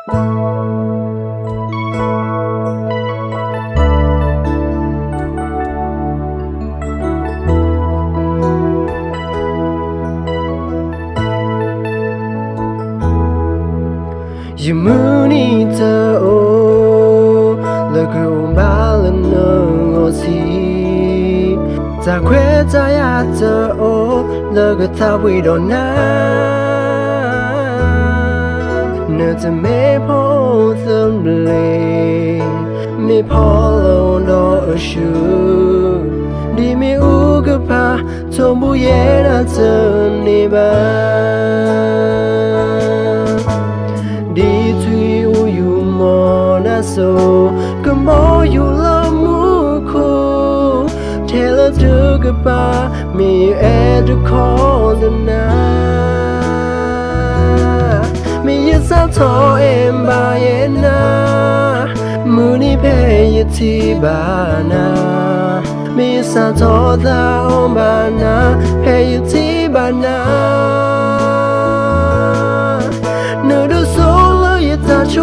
Yumunita o lagu balano osi ta kweta ya ta o lagu tawi dona na te me po thumble me polo no ashu di me ugapa tombu yena tani ba so come on you love muku tell her to goodbye me at the corner me yes I told him by na muni pay ti bana me yes I told that on bana pay ti bana no do solo you touch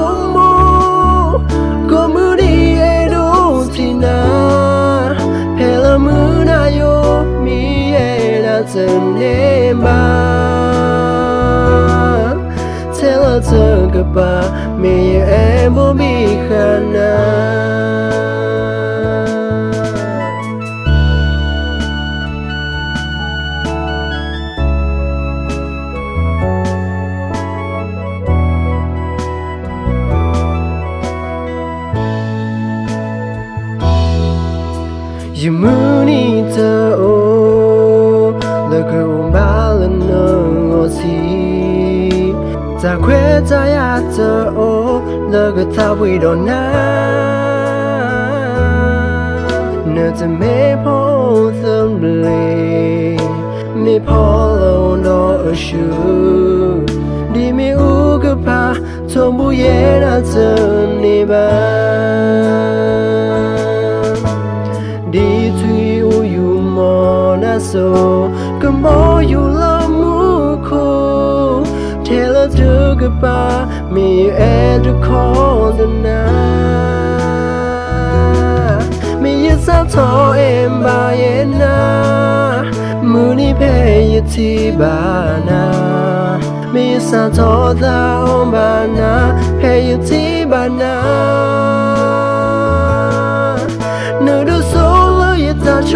tell her to goodbye me and will be you munita o lagu balano osi ta kweta ya ta o lagu tawi dona na te me po thumble me polo no ashu di me ugapa tombu yena tani ba so come on you love muku tell her to goodbye me at the corner me yes I told him by na muni pay ti bana me yes I told that on bana pay ti bana no do solo you touch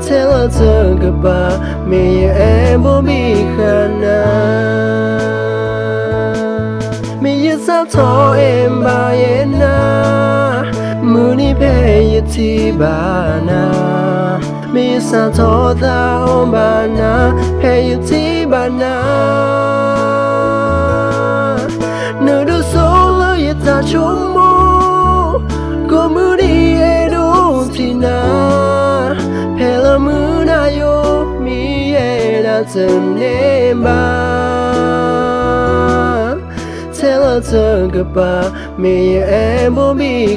tell her to goodbye me and will be me yes I told him by na muni pay ti bana me yes I told that on bana pay ti bana no do solo you touch tell her to goodbye me and will be